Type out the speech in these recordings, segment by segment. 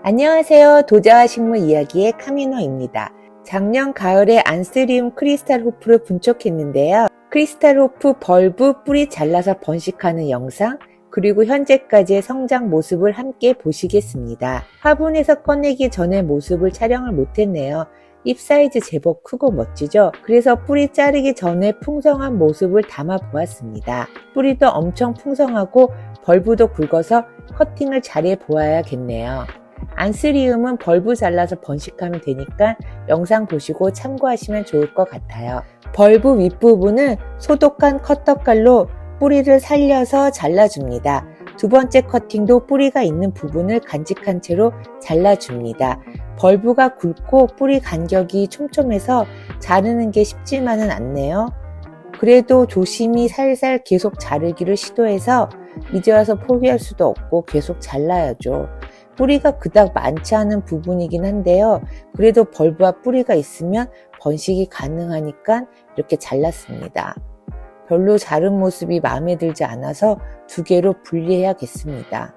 안녕하세요. 도자와 식물 이야기의 카미노입니다. 작년 가을에 안스리움 크리스탈 호프를 분촉했는데요. 크리스탈 호프 벌브 뿌리 잘라서 번식하는 영상, 그리고 현재까지의 성장 모습을 함께 보시겠습니다. 화분에서 꺼내기 전에 모습을 촬영을 못했네요. 잎 사이즈 제법 크고 멋지죠? 그래서 뿌리 자르기 전에 풍성한 모습을 담아 보았습니다. 뿌리도 엄청 풍성하고 벌브도 굵어서 커팅을 잘해 보아야겠네요. 안스리움은 벌브 잘라서 번식하면 되니까 영상 보시고 참고하시면 좋을 것 같아요. 벌브 윗부분은 소독한 커터칼로 뿌리를 살려서 잘라줍니다. 두 번째 커팅도 뿌리가 있는 부분을 간직한 채로 잘라줍니다. 벌브가 굵고 뿌리 간격이 촘촘해서 자르는 게 쉽지만은 않네요. 그래도 조심히 살살 계속 자르기를 시도해서 이제 와서 포기할 수도 없고 계속 잘라야죠. 뿌리가 그닥 많지 않은 부분이긴 한데요. 그래도 벌브와 뿌리가 있으면 번식이 가능하니까 이렇게 잘랐습니다. 별로 자른 모습이 마음에 들지 않아서 두 개로 분리해야겠습니다.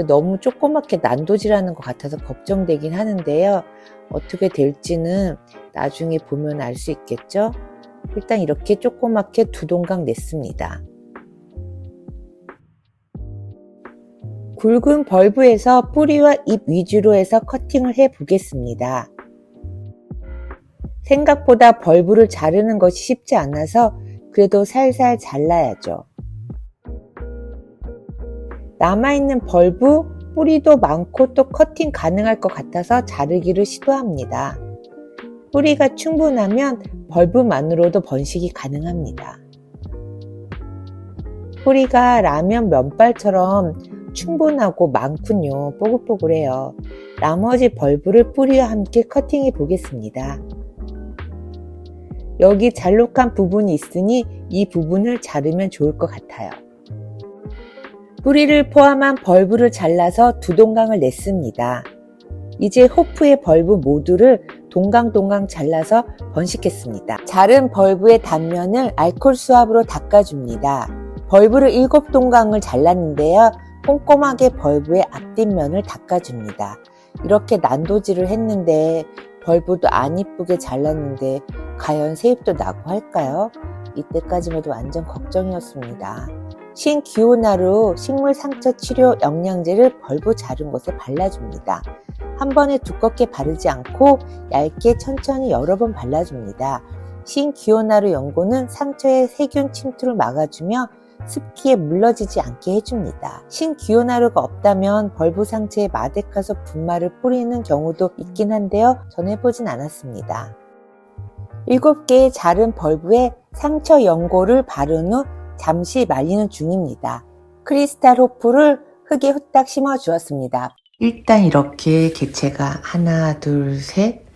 너무 조그맣게 난도질하는 것 같아서 걱정되긴 하는데요. 어떻게 될지는 나중에 보면 알 수 있겠죠? 일단 이렇게 조그맣게 두 동강 냈습니다. 굵은 벌브에서 뿌리와 잎 위주로 해서 커팅을 해 보겠습니다. 생각보다 벌브를 자르는 것이 쉽지 않아서 그래도 살살 잘라야죠. 남아있는 벌브, 뿌리도 많고 또 커팅 가능할 것 같아서 자르기를 시도합니다. 뿌리가 충분하면 벌브만으로도 번식이 가능합니다. 뿌리가 라면 면발처럼 충분하고 많군요. 뽀글뽀글해요. 나머지 벌브를 뿌리와 함께 커팅해 보겠습니다. 여기 잘록한 부분이 있으니 이 부분을 자르면 좋을 것 같아요. 뿌리를 포함한 벌브를 잘라서 두 동강을 냈습니다. 이제 호프의 벌브 모두를 동강동강 잘라서 번식했습니다. 자른 벌브의 단면을 알코올 수압으로 닦아줍니다. 벌브를 7동강을 잘랐는데요. 꼼꼼하게 벌브의 앞뒷면을 닦아줍니다. 이렇게 난도질을 했는데 벌브도 안 이쁘게 잘랐는데 과연 새잎도 나고 할까요? 이때까지만 해도 완전 걱정이었습니다. 신기호나루 식물 상처 치료 영양제를 벌브 자른 곳에 발라줍니다. 한 번에 두껍게 바르지 않고 얇게 천천히 여러 번 발라줍니다. 신기호나루 연고는 상처의 세균 침투를 막아주며 습기에 물러지지 않게 해줍니다. 신기호나루가 없다면 벌브 상처에 마데카소 분말을 뿌리는 경우도 있긴 한데요. 전 해보진 않았습니다. 7개의 자른 벌브에 상처 연고를 바른 후 잠시 말리는 중입니다. 크리스탈 호프를 흙에 후딱 심어 주었습니다. 일단 이렇게 개체가 하나, 둘, 셋,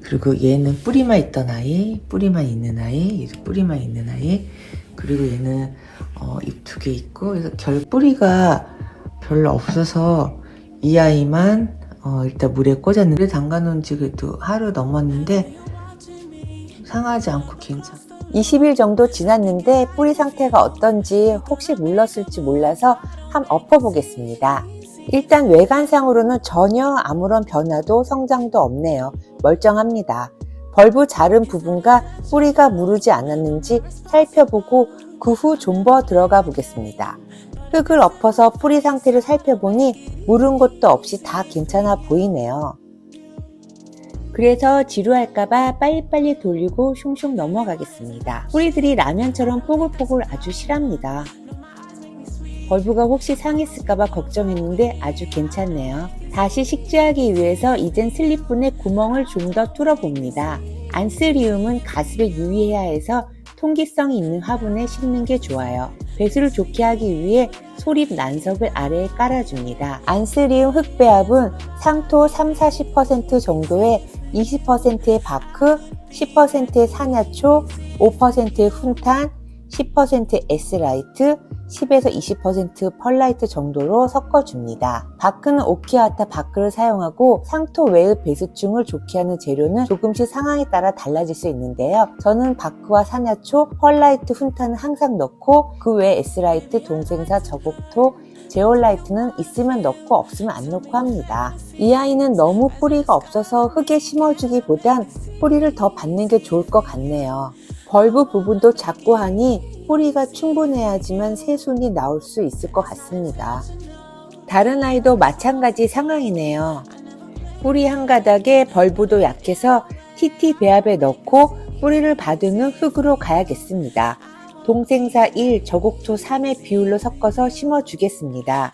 그리고 얘는 뿌리만 있던 아이, 뿌리만 있는 아이, 얘도 뿌리만 있는 아이, 그리고 얘는 잎 2개 있고, 그래서 결뿌리가 별로 없어서 이 아이만 일단 물에 꽂았는데, 물에 담가놓은 지 그래도 하루 넘었는데 상하지 않고 괜찮아. 20일 정도 지났는데 뿌리 상태가 어떤지 혹시 물렀을지 몰라서 한번 엎어보겠습니다. 일단 외관상으로는 전혀 아무런 변화도 성장도 없네요. 멀쩡합니다. 벌브 자른 부분과 뿌리가 무르지 않았는지 살펴보고 그 후 좀버 들어가 보겠습니다. 흙을 엎어서 뿌리 상태를 살펴보니 무른 곳도 없이 다 괜찮아 보이네요. 그래서 지루할까봐 빨리빨리 돌리고 슝슝 넘어가겠습니다. 뿌리들이 라면처럼 뽀글뽀글 아주 실합니다. 벌브가 혹시 상했을까봐 걱정했는데 아주 괜찮네요. 다시 식재하기 위해서 이젠 슬립분에 구멍을 좀 더 뚫어봅니다. 안스리움은 가습에 유의해야 해서 통기성이 있는 화분에 심는 게 좋아요. 배수를 좋게 하기 위해 소립 난석을 아래에 깔아줍니다. 안스리움 흙배합은 상토 30-40% 정도에 20%의 바크, 10%의 산야초, 5%의 훈탄, 10% S라이트, 10에서 20% 펄라이트 정도로 섞어줍니다. 바크는 오키아타 바크를 사용하고 상토 외의 배수충을 좋게 하는 재료는 조금씩 상황에 따라 달라질 수 있는데요. 저는 바크와 산야초, 펄라이트, 훈타는 항상 넣고 그 외에 S라이트, 동생사, 저곡토, 제올라이트는 있으면 넣고 없으면 안 넣고 합니다. 이 아이는 너무 뿌리가 없어서 흙에 심어주기보단 뿌리를 더 받는 게 좋을 것 같네요. 벌브 부분도 작고 하니 뿌리가 충분해야지만 새순이 나올 수 있을 것 같습니다. 다른 아이도 마찬가지 상황이네요. 뿌리 한 가닥에 벌브도 약해서 TT 배합에 넣고 뿌리를 받은 후 흙으로 가야겠습니다. 동생사 1, 저곡토 3의 비율로 섞어서 심어주겠습니다.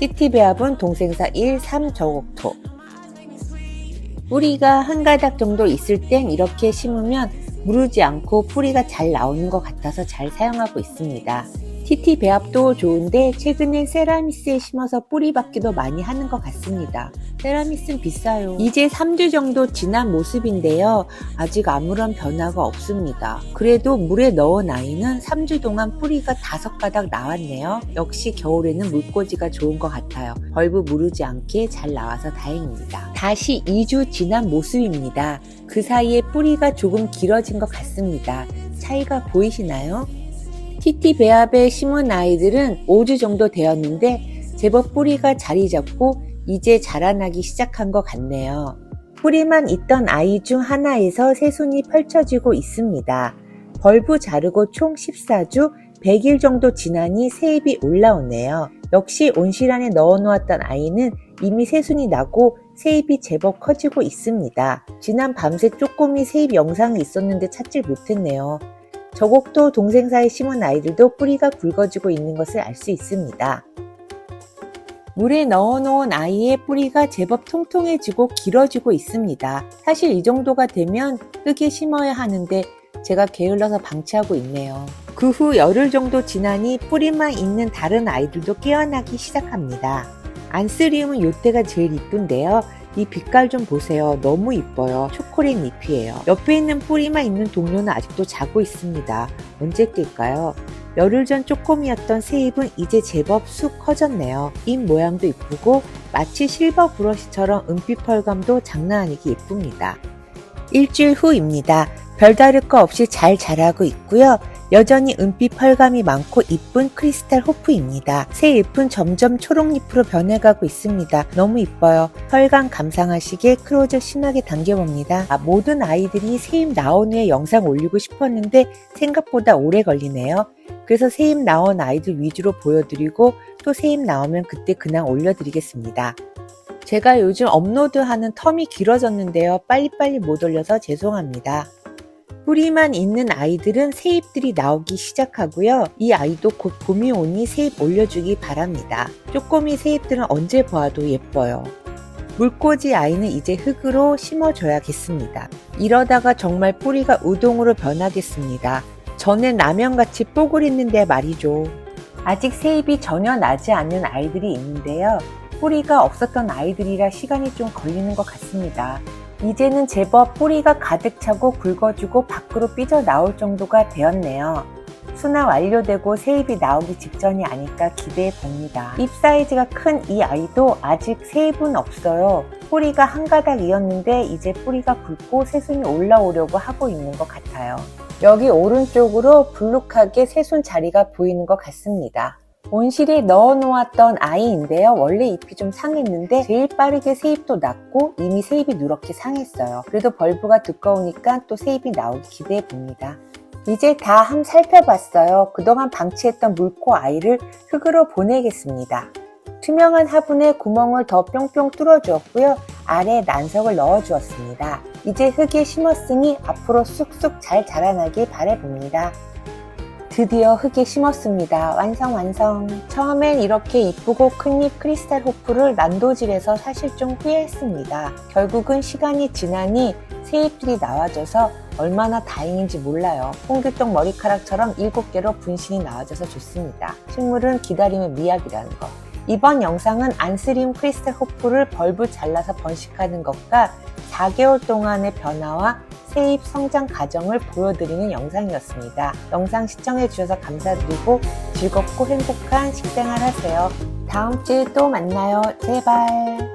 TT 배합은 동생사 1, 3 저곡토. 뿌리가 한 가닥 정도 있을 땐 이렇게 심으면 무르지 않고 뿌리가 잘 나오는 것 같아서 잘 사용하고 있습니다. TT 배합도 좋은데 최근엔 세라미스에 심어서 뿌리 받기도 많이 하는 것 같습니다. 세라미스는 비싸요. 이제 3주 정도 지난 모습인데요. 아직 아무런 변화가 없습니다. 그래도 물에 넣은 아이는 3주 동안 뿌리가 5가닥 나왔네요. 역시 겨울에는 물꽂이가 좋은 것 같아요. 벌브 무르지 않게 잘 나와서 다행입니다. 다시 2주 지난 모습입니다. 그 사이에 뿌리가 조금 길어진 것 같습니다. 차이가 보이시나요? TT 배합에 심은 아이들은 5주 정도 되었는데 제법 뿌리가 자리 잡고 이제 자라나기 시작한 것 같네요. 뿌리만 있던 아이 중 하나에서 새순이 펼쳐지고 있습니다. 벌브 자르고 총 14주 100일 정도 지나니 새잎이 올라오네요. 역시 온실 안에 넣어놓았던 아이는 이미 새순이 나고 새잎이 제법 커지고 있습니다. 지난 밤새 쪼꼬미 새잎 영상이 있었는데 찾질 못했네요. 저곡토 동생사에 심은 아이들도 뿌리가 굵어지고 있는 것을 알 수 있습니다. 물에 넣어놓은 아이의 뿌리가 제법 통통해지고 길어지고 있습니다. 사실 이 정도가 되면 흙에 심어야 하는데 제가 게을러서 방치하고 있네요. 그 후 열흘 정도 지나니 뿌리만 있는 다른 아이들도 깨어나기 시작합니다. 안스리움은 요때가 제일 이쁜데요. 이 빛깔 좀 보세요. 너무 이뻐요. 초콜릿 잎이에요. 옆에 있는 뿌리만 있는 동료는 아직도 자고 있습니다. 언제 낄까요? 열흘 전 쪼꼬미였던 새잎은 이제 제법 쑥 커졌네요. 잎 모양도 이쁘고 마치 실버 브러쉬처럼 은빛 펄감도 장난 아니게 예쁩니다. 일주일 후입니다. 별다를 거 없이 잘 자라고 있고요. 여전히 은빛 펄감이 많고 이쁜 크리스탈 호프입니다. 새 잎은 점점 초록잎으로 변해가고 있습니다. 너무 이뻐요. 펄감 감상하시기에 클로즈 심하게 당겨봅니다. 모든 아이들이 새잎 나온 후에 영상 올리고 싶었는데 생각보다 오래 걸리네요. 그래서 새잎 나온 아이들 위주로 보여드리고 또 새잎 나오면 그때 그냥 올려드리겠습니다. 제가 요즘 업로드하는 텀이 길어졌는데요. 빨리빨리 못 올려서 죄송합니다. 뿌리만 있는 아이들은 새잎들이 나오기 시작하고요. 이 아이도 곧 봄이 오니 새잎 올려주기 바랍니다. 쪼꼬미 새잎들은 언제 보아도 예뻐요. 물꽂이 아이는 이제 흙으로 심어줘야겠습니다. 이러다가 정말 뿌리가 우동으로 변하겠습니다. 전엔 라면같이 뽀글했는데 말이죠. 아직 새잎이 전혀 나지 않는 아이들이 있는데요. 뿌리가 없었던 아이들이라 시간이 좀 걸리는 것 같습니다. 이제는 제법 뿌리가 가득 차고 굵어지고 밖으로 삐져나올 정도가 되었네요. 수납 완료되고 새잎이 나오기 직전이 아닐까 기대해 봅니다. 잎 사이즈가 큰 이 아이도 아직 새잎은 없어요. 뿌리가 한 가닥이었는데 이제 뿌리가 굵고 새순이 올라오려고 하고 있는 것 같아요. 여기 오른쪽으로 불룩하게 새순 자리가 보이는 것 같습니다. 온실에 넣어놓았던 아이인데요. 원래 잎이 좀 상했는데 제일 빠르게 새잎도 났고 이미 새잎이 누렇게 상했어요. 그래도 벌브가 두꺼우니까 또 새잎이 나오기 기대해 봅니다. 이제 다 함 살펴봤어요. 그동안 방치했던 물코 아이를 흙으로 보내겠습니다. 투명한 화분에 구멍을 더 뿅뿅 뚫어주었고요. 아래 난석을 넣어주었습니다. 이제 흙에 심었으니 앞으로 쑥쑥 잘 자라나길 바라봅니다. 드디어 흙에 심었습니다. 완성. 처음엔 이렇게 이쁘고 큰 잎 크리스탈 호프를 난도질해서 사실 좀 후회했습니다. 결국은 시간이 지나니 새잎들이 나와줘서 얼마나 다행인지 몰라요. 홍길동 머리카락처럼 7개로 분신이 나와줘서 좋습니다. 식물은 기다림의 미학이라는 거. 이번 영상은 안스리움 크리스탈 호프를 벌브 잘라서 번식하는 것과 4개월 동안의 변화와 새잎 성장 과정을 보여드리는 영상이었습니다. 영상 시청해주셔서 감사드리고 즐겁고 행복한 식생활 하세요. 다음 주에 또 만나요. 제발.